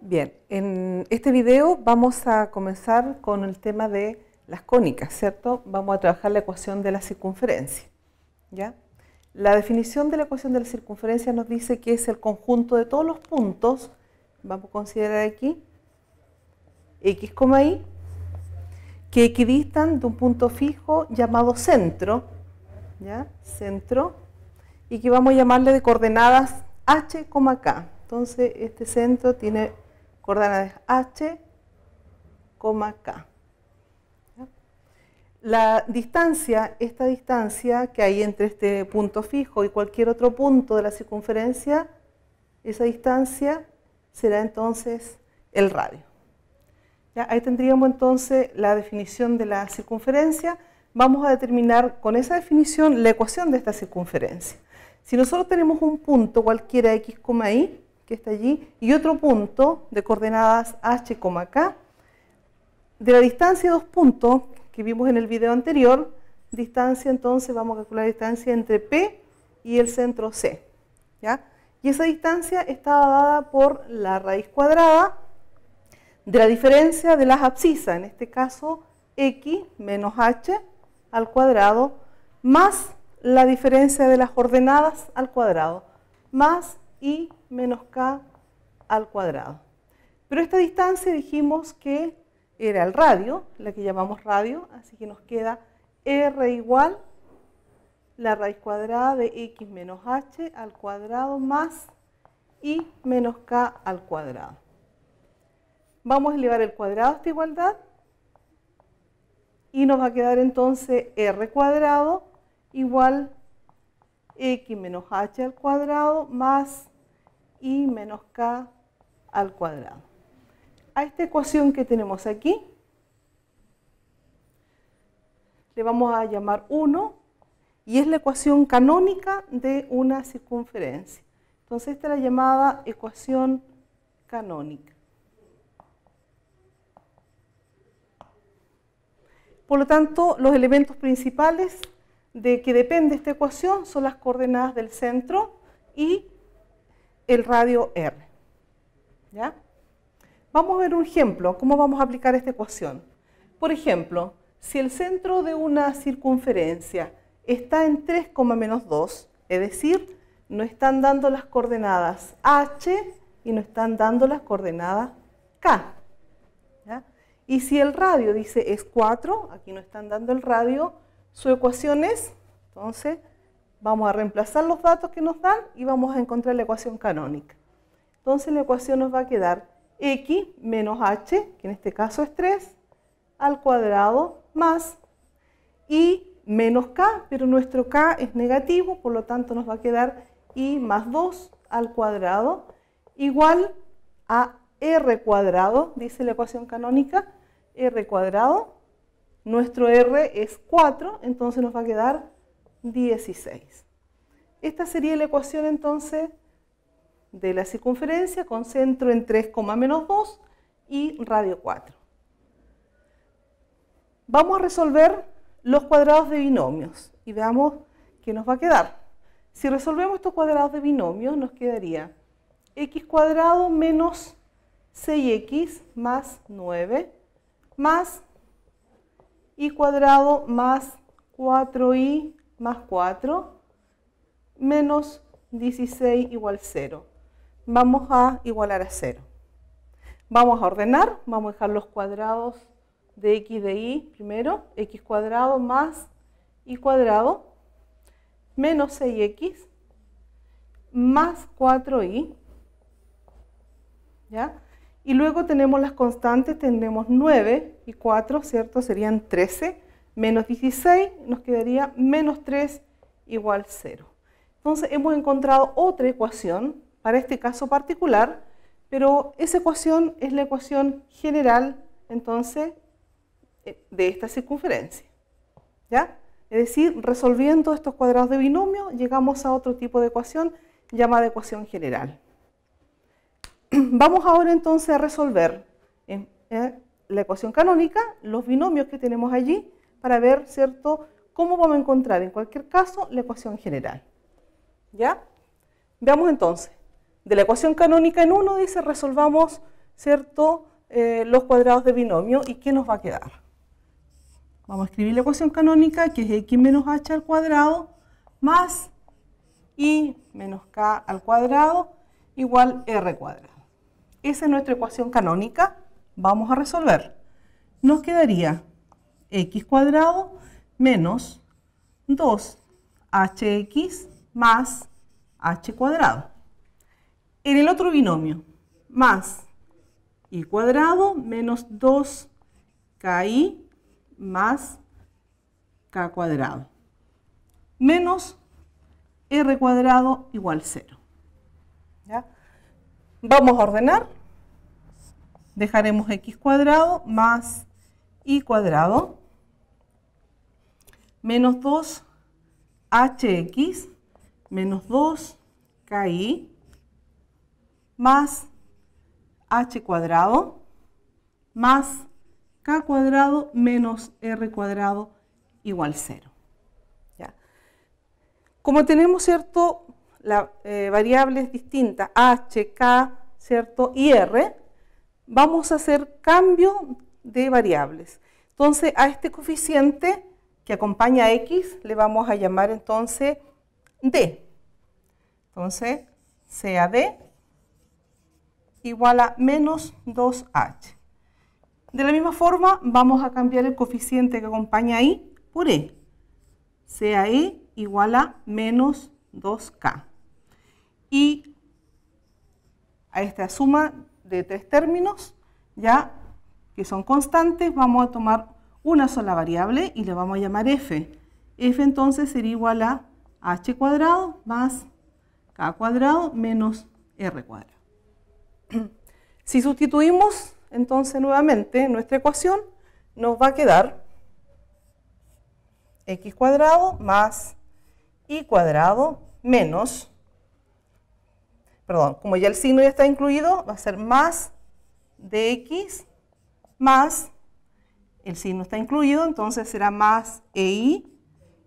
Bien, en este video vamos a comenzar con el tema de las cónicas, ¿cierto? Vamos a trabajar la ecuación de la circunferencia, ¿ya? La definición de la ecuación de la circunferencia nos dice que es el conjunto de todos los puntos, vamos a considerar aquí, x, y, que equidistan de un punto fijo llamado centro, ¿ya? Centro, y que vamos a llamarle de coordenadas h, k. Entonces, este centro tiene coordenadas h, k. La distancia, esta distancia que hay entre este punto fijo y cualquier otro punto de la circunferencia, esa distancia será entonces el radio. ¿Ya? Ahí tendríamos entonces la definición de la circunferencia. Vamos a determinar con esa definición la ecuación de esta circunferencia. Si nosotros tenemos un punto cualquiera x, y, que está allí, y otro punto de coordenadas h, k, de la distancia de dos puntos que vimos en el video anterior, distancia, entonces vamos a calcular la distancia entre P y el centro C, ¿ya? Y esa distancia está dada por la raíz cuadrada de la diferencia de las abscisas, en este caso x menos h al cuadrado, más la diferencia de las ordenadas al cuadrado, más i menos k al cuadrado. Pero esta distancia dijimos que era el radio, la que llamamos radio, así que nos queda r igual la raíz cuadrada de x menos h al cuadrado más i menos k al cuadrado. Vamos a elevar el cuadrado a esta igualdad y nos va a quedar entonces r cuadrado igual x menos h al cuadrado más i menos k al cuadrado. A esta ecuación que tenemos aquí le vamos a llamar 1 y es la ecuación canónica de una circunferencia. Entonces esta es la llamada ecuación canónica. Por lo tanto, los elementos principales de que depende esta ecuación son las coordenadas del centro y el radio r. ¿Ya? Vamos a ver un ejemplo, cómo vamos a aplicar esta ecuación. Por ejemplo, si el centro de una circunferencia está en 3, menos 2, es decir, nos están dando las coordenadas h y nos están dando las coordenadas k. ¿Ya? Y si el radio dice es 4, aquí nos están dando el radio, su ecuación es, entonces vamos a reemplazar los datos que nos dan y vamos a encontrar la ecuación canónica. Entonces la ecuación nos va a quedar x menos h, que en este caso es 3, al cuadrado más i menos k, pero nuestro k es negativo, por lo tanto nos va a quedar i más 2 al cuadrado igual a r cuadrado, dice la ecuación canónica, r cuadrado, nuestro r es 4, entonces nos va a quedar 16. Esta sería la ecuación entonces de la circunferencia con centro en 3, menos 2 y radio 4. Vamos a resolver los cuadrados de binomios y veamos qué nos va a quedar. Si resolvemos estos cuadrados de binomios nos quedaría x cuadrado menos 6x más 9 más y cuadrado más 4y más 4 menos 16 igual 0. Vamos a igualar a 0. Vamos a ordenar, vamos a dejar los cuadrados de x y de y primero, x cuadrado más y cuadrado menos 6x más 4y, ¿ya? Y luego tenemos las constantes, tenemos 9 y 4, ¿cierto? Serían 13, menos 16, nos quedaría menos 3 igual 0. Entonces hemos encontrado otra ecuación para este caso particular, pero esa ecuación es la ecuación general, entonces, de esta circunferencia, ¿ya? Es decir, resolviendo estos cuadrados de binomio, llegamos a otro tipo de ecuación llamada ecuación general. Vamos ahora entonces a resolver la ecuación canónica, los binomios que tenemos allí, para ver, ¿cierto?, cómo vamos a encontrar en cualquier caso la ecuación general. ¿Ya? Veamos entonces. De la ecuación canónica en 1 dice resolvamos ¿cierto? Los cuadrados de binomio. ¿Y qué nos va a quedar? Vamos a escribir la ecuación canónica, que es x menos h al cuadrado más y menos k al cuadrado igual r cuadrado. Esa es nuestra ecuación canónica. Vamos a resolver. Nos quedaría x cuadrado menos 2hx más h cuadrado. En el otro binomio, más y cuadrado menos 2ki más k cuadrado menos r cuadrado igual 0. ¿Ya? Vamos a ordenar. Dejaremos x cuadrado más y cuadrado menos 2hx menos 2ki más h cuadrado más k cuadrado menos r cuadrado igual 0. ¿Ya? Como tenemos, ¿cierto?, variables distintas, h, k, ¿cierto?, y r, vamos a hacer cambio de variables. Entonces, a este coeficiente que acompaña a x le vamos a llamar entonces d. Entonces, sea d igual a menos 2h. De la misma forma, vamos a cambiar el coeficiente que acompaña a i por e. Sea e igual a menos 2k. Y a esta suma de tres términos, ya que son constantes, vamos a tomar una sola variable y le vamos a llamar f. F entonces sería igual a h cuadrado más k cuadrado menos r cuadrado. Si sustituimos entonces nuevamente nuestra ecuación, nos va a quedar x cuadrado más y cuadrado menos, perdón, como ya el signo ya está incluido, va a ser más dx más, el signo está incluido, entonces será más ei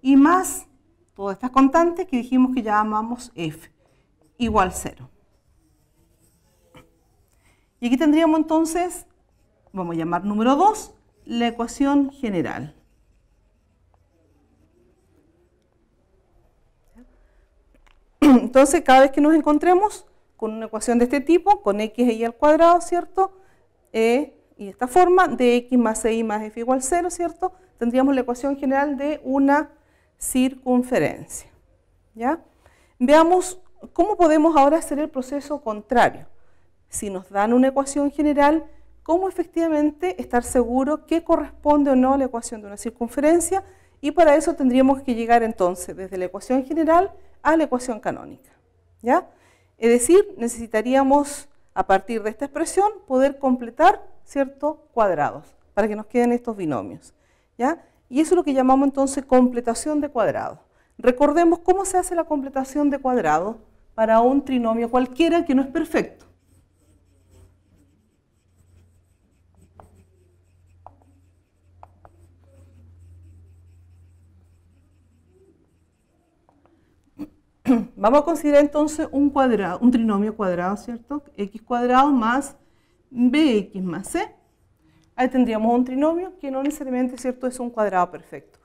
y más todas estas constantes que dijimos que llamamos f, igual 0. Y aquí tendríamos entonces, vamos a llamar número 2, la ecuación general. Entonces, cada vez que nos encontremos con una ecuación de este tipo, con x e y al cuadrado, ¿cierto? Y de esta forma, dx más y más f igual 0, ¿cierto? Tendríamos la ecuación general de una circunferencia. ¿Ya? Veamos cómo podemos ahora hacer el proceso contrario. Si nos dan una ecuación general, ¿cómo efectivamente estar seguro que corresponde o no a la ecuación de una circunferencia? Y para eso tendríamos que llegar entonces desde la ecuación general a la ecuación canónica. ¿Ya? Es decir, necesitaríamos, a partir de esta expresión, poder completar ciertos cuadrados para que nos queden estos binomios. ¿Ya? Y eso es lo que llamamos entonces completación de cuadrados. Recordemos cómo se hace la completación de cuadrados para un trinomio cualquiera que no es perfecto. Vamos a considerar entonces un trinomio cuadrado, ¿cierto? X cuadrado más bx más c. Ahí tendríamos un trinomio que no necesariamente, ¿cierto?, es un cuadrado perfecto.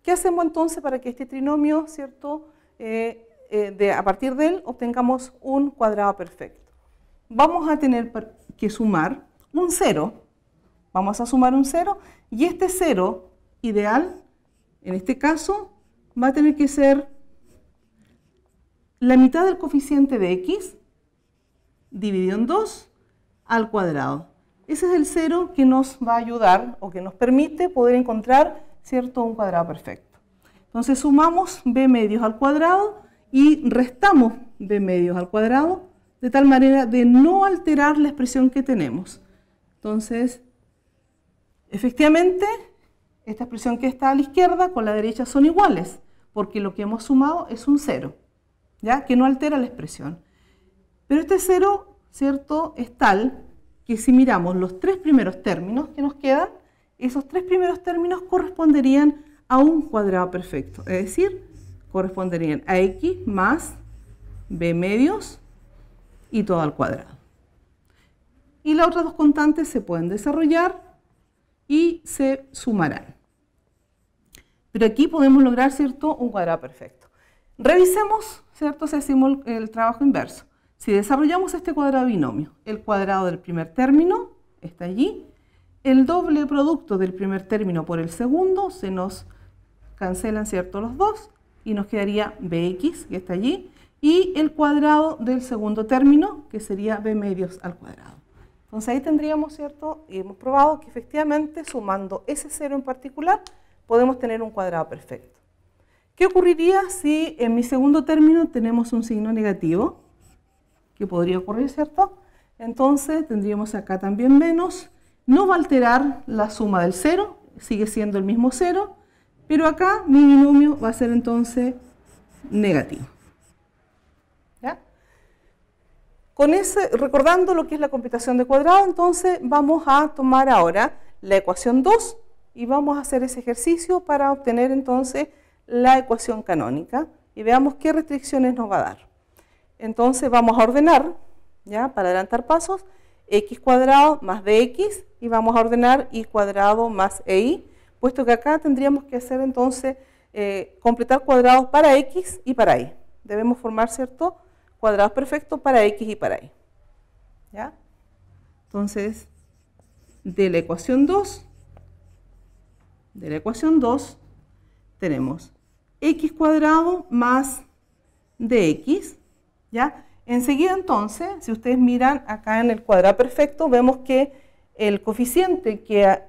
¿Qué hacemos entonces para que este trinomio, ¿cierto?, a partir de él obtengamos un cuadrado perfecto? Vamos a tener que sumar un 0. Vamos a sumar un 0 y este 0 ideal, en este caso, va a tener que ser la mitad del coeficiente de x dividido en 2 al cuadrado. Ese es el 0 que nos va a ayudar o que nos permite poder encontrar, ¿cierto?, un cuadrado perfecto. Entonces sumamos b medios al cuadrado y restamos b medios al cuadrado de tal manera de no alterar la expresión que tenemos. Entonces, efectivamente, esta expresión que está a la izquierda con la derecha son iguales, porque lo que hemos sumado es un 0. ¿Ya? Que no altera la expresión. Pero este 0, ¿cierto?, es tal que si miramos los tres primeros términos que nos quedan, esos tres primeros términos corresponderían a un cuadrado perfecto. Es decir, corresponderían a x más b medios y todo al cuadrado. y las otras dos constantes se pueden desarrollar y se sumarán. Pero aquí podemos lograr, ¿cierto?, un cuadrado perfecto. Revisemos, ¿cierto?, si hacemos el trabajo inverso. Si desarrollamos este cuadrado binomio, el cuadrado del primer término está allí, el doble producto del primer término por el segundo, se nos cancelan, ¿cierto?, los dos, y nos quedaría bx, que está allí, y el cuadrado del segundo término, que sería b medios al cuadrado. Entonces ahí tendríamos, ¿cierto?, y hemos probado que efectivamente sumando ese cero en particular, podemos tener un cuadrado perfecto. ¿Qué ocurriría si en mi segundo término tenemos un signo negativo? ¿Qué podría ocurrir, cierto? Entonces tendríamos acá también menos, no va a alterar la suma del cero, sigue siendo el mismo cero, pero acá mi binomio va a ser entonces negativo. ¿Ya? Con ese, recordando lo que es la computación de cuadrado, entonces vamos a tomar ahora la ecuación 2 y vamos a hacer ese ejercicio para obtener entonces la ecuación canónica y veamos qué restricciones nos va a dar. Entonces vamos a ordenar, ya, para adelantar pasos, x cuadrado más dx y vamos a ordenar y cuadrado más ei, puesto que acá tendríamos que hacer entonces, completar cuadrados para x y para y. Debemos formar, ¿cierto?, cuadrados perfectos para x y para y. ¿Ya? Entonces, de la ecuación 2 tenemos x cuadrado más dx, ¿ya? Enseguida entonces, si ustedes miran acá en el cuadrado perfecto, vemos que el coeficiente que va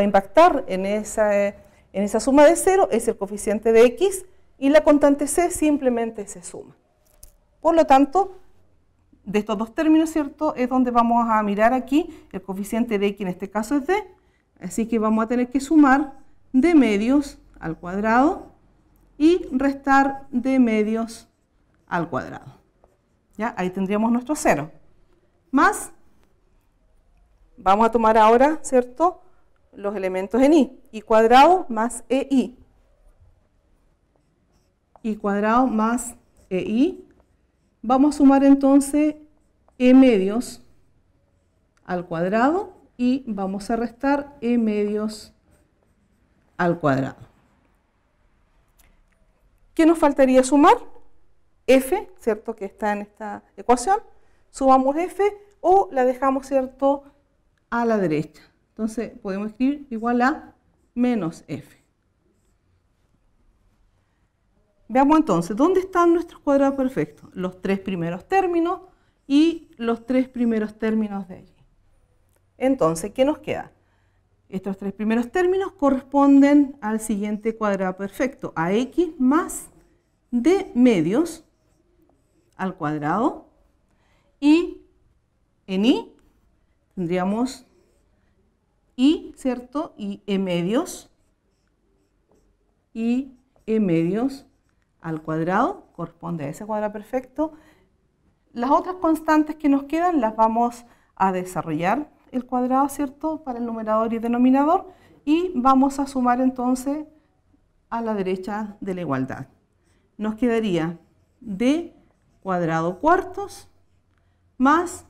a impactar en esa suma de 0 es el coeficiente de x y la constante c simplemente se suma. Por lo tanto, de estos dos términos, ¿cierto?, es donde vamos a mirar aquí, el coeficiente de x en este caso es d, así que vamos a tener que sumar d medios al cuadrado y restar d medios al cuadrado. ¿Ya? Ahí tendríamos nuestro 0. Más, vamos a tomar ahora, ¿cierto?, los elementos en y cuadrado más ei. Y cuadrado más ei. Vamos a sumar entonces e medios al cuadrado y vamos a restar e medios al cuadrado. ¿Qué nos faltaría sumar? F, ¿cierto?, que está en esta ecuación. Sumamos F o la dejamos, ¿cierto?, a la derecha. Entonces podemos escribir igual a menos F. Veamos entonces, ¿dónde están nuestros cuadrados perfectos? Los tres primeros términos y los tres primeros términos de allí. Entonces, ¿qué nos queda? Estos tres primeros términos corresponden al siguiente cuadrado perfecto, a x más d medios al cuadrado, y en y tendríamos y, ¿cierto?, y e medios al cuadrado, corresponde a ese cuadrado perfecto. Las otras constantes que nos quedan las vamos a desarrollar el cuadrado, ¿cierto?, para el numerador y denominador, y vamos a sumar entonces a la derecha de la igualdad. Nos quedaría d cuadrado cuartos más,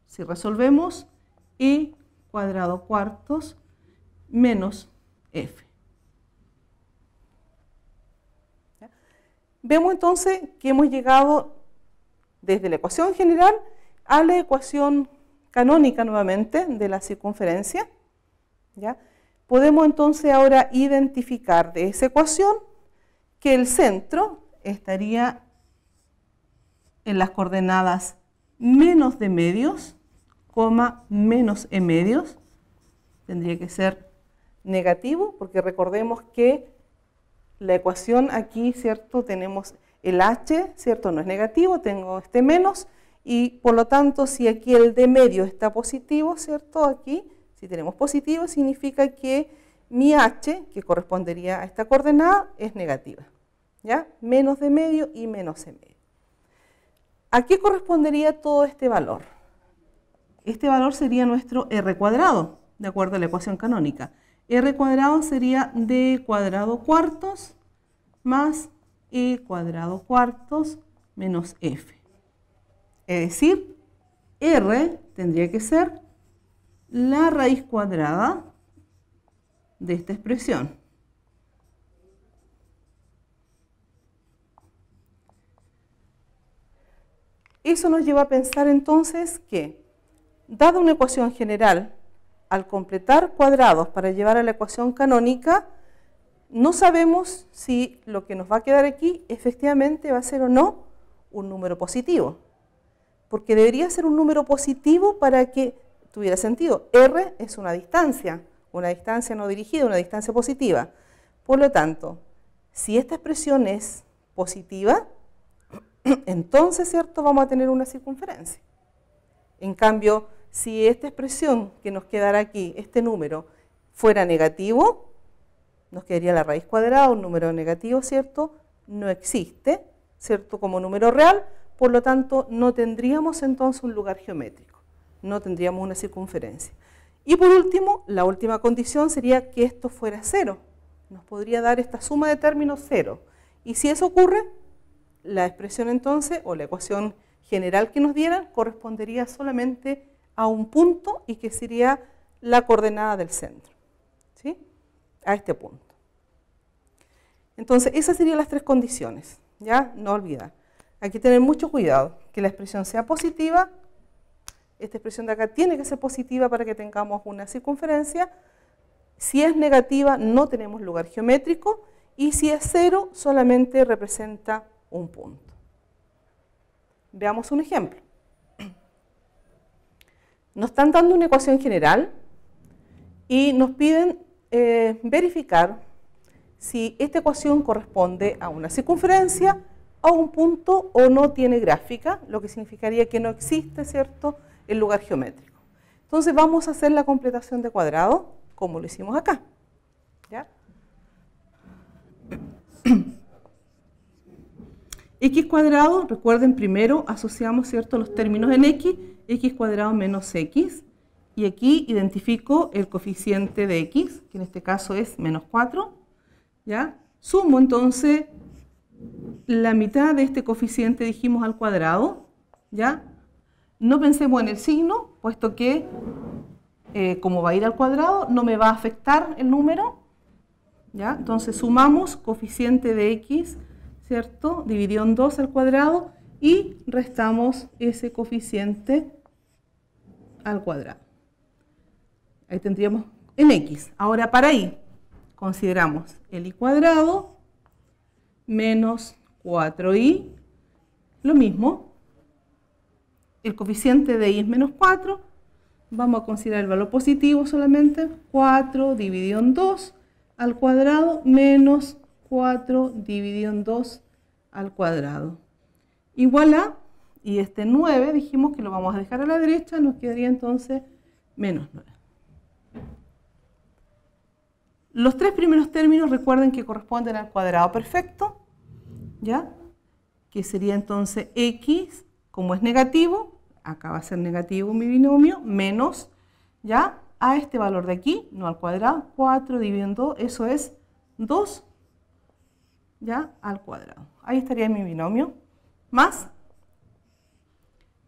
si resolvemos, e cuadrado cuartos menos f. ¿Ya? Vemos entonces que hemos llegado desde la ecuación general a la ecuación canónica nuevamente de la circunferencia. ¿Ya? Podemos entonces ahora identificar de esa ecuación que el centro estaría en las coordenadas menos d medios, menos e medios. Tendría que ser negativo, porque recordemos que la ecuación aquí, ¿cierto?, tenemos el h, ¿cierto?, no es negativo, tengo este menos, y por lo tanto, si aquí el d medio está positivo, ¿cierto?, aquí, si tenemos positivo, significa que mi h, que correspondería a esta coordenada, es negativa. ¿Ya? Menos d medio y menos e medio. ¿A qué correspondería todo este valor? Este valor sería nuestro r cuadrado, de acuerdo a la ecuación canónica. R cuadrado sería d cuadrado cuartos más e cuadrado cuartos menos f. Es decir, R tendría que ser la raíz cuadrada de esta expresión. Eso nos lleva a pensar entonces que, dada una ecuación general, al completar cuadrados para llevar a la ecuación canónica, no sabemos si lo que nos va a quedar aquí efectivamente va a ser o no un número positivo. Porque debería ser un número positivo para que tuviera sentido. R es una distancia no dirigida, una distancia positiva. Por lo tanto, si esta expresión es positiva, entonces, ¿cierto?, vamos a tener una circunferencia. En cambio, si esta expresión que nos quedará aquí, este número, fuera negativo, nos quedaría la raíz cuadrada, un número negativo, ¿cierto? No existe, ¿cierto?, como número real, por lo tanto, no tendríamos entonces un lugar geométrico, no tendríamos una circunferencia. Y por último, la última condición sería que esto fuera cero. Nos podría dar esta suma de términos cero. Y si eso ocurre, la expresión entonces, o la ecuación general que nos dieran, correspondería solamente a un punto y que sería la coordenada del centro, ¿sí?, a este punto. Entonces, esas serían las tres condiciones, ¿ya? No olvidar. Hay que tener mucho cuidado, que la expresión sea positiva. Esta expresión de acá tiene que ser positiva para que tengamos una circunferencia. Si es negativa, no tenemos lugar geométrico. Y si es cero, solamente representa un punto. Veamos un ejemplo. Nos están dando una ecuación general y nos piden verificar si esta ecuación corresponde a una circunferencia, a un punto o no tiene gráfica, lo que significaría que no existe, ¿cierto?, el lugar geométrico. Entonces vamos a hacer la completación de cuadrado, como lo hicimos acá, ¿ya? X cuadrado, recuerden, primero asociamos, ¿cierto?, los términos en x cuadrado menos x, y aquí identifico el coeficiente de x, que en este caso es menos 4, ¿ya? Sumo entonces la mitad de este coeficiente, dijimos, al cuadrado, ¿ya? No pensemos en el signo, puesto que como va a ir al cuadrado, no me va a afectar el número, ¿ya? Entonces sumamos coeficiente de x, ¿cierto?, dividido en 2 al cuadrado, y restamos ese coeficiente al cuadrado. Ahí tendríamos en x. Ahora para y, consideramos el y cuadrado menos 4y, lo mismo, el coeficiente de y es menos 4, vamos a considerar el valor positivo solamente, 4 dividido en 2 al cuadrado menos 4 dividido en 2 al cuadrado, igual a, y este 9 dijimos que lo vamos a dejar a la derecha, nos quedaría entonces menos 9. Los tres primeros términos recuerden que corresponden al cuadrado perfecto, ¿ya? Que sería entonces x, como es negativo, acá va a ser negativo mi binomio, menos, ¿ya?, a este valor de aquí, no al cuadrado, 4 dividido en 2, eso es 2, ¿ya?, al cuadrado. Ahí estaría mi binomio, más,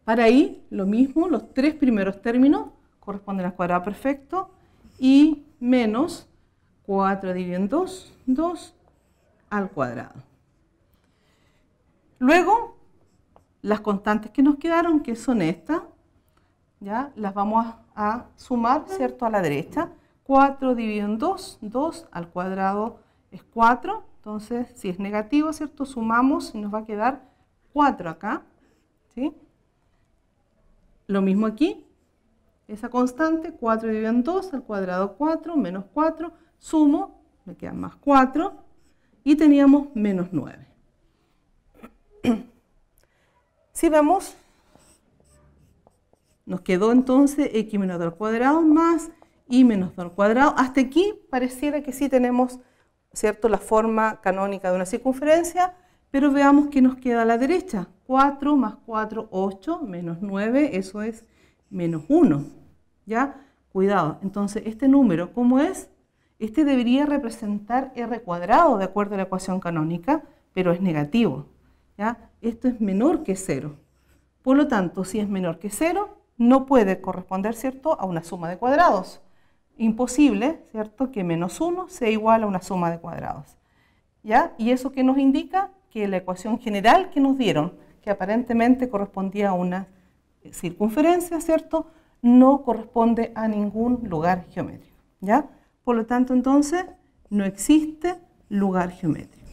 para y, lo mismo, los tres primeros términos corresponden al cuadrado perfecto, y menos 4 dividido en 2, 2 al cuadrado. Luego, las constantes que nos quedaron, que son estas, ¿ya?, las vamos a sumar, ¿cierto?, a la derecha. 4 dividido en 2, 2 al cuadrado es 4. Entonces, si es negativo, ¿cierto?, sumamos y nos va a quedar 4 acá, ¿sí? Lo mismo aquí, esa constante, 4 dividido en 2 al cuadrado 4, menos 4, sumo, me quedan más 4, y teníamos menos 9. Si vemos, nos quedó entonces x menos 2 al cuadrado más y menos 2 al cuadrado. Hasta aquí pareciera que sí tenemos, ¿cierto?, la forma canónica de una circunferencia, pero veamos que nos queda a la derecha. 4 más 4, 8, menos 9, eso es menos 1. ¿Ya? Cuidado, entonces este número, ¿cómo es? Este debería representar r cuadrado de acuerdo a la ecuación canónica, pero es negativo. ¿Ya? Esto es menor que 0. Por lo tanto, si es menor que 0, no puede corresponder, ¿cierto?, a una suma de cuadrados. Imposible, ¿cierto?, que menos 1 sea igual a una suma de cuadrados. ¿Ya? ¿Y eso qué nos indica? Que la ecuación general que nos dieron, que aparentemente correspondía a una circunferencia, ¿cierto?, no corresponde a ningún lugar geométrico. ¿Ya? Por lo tanto, entonces, no existe lugar geométrico.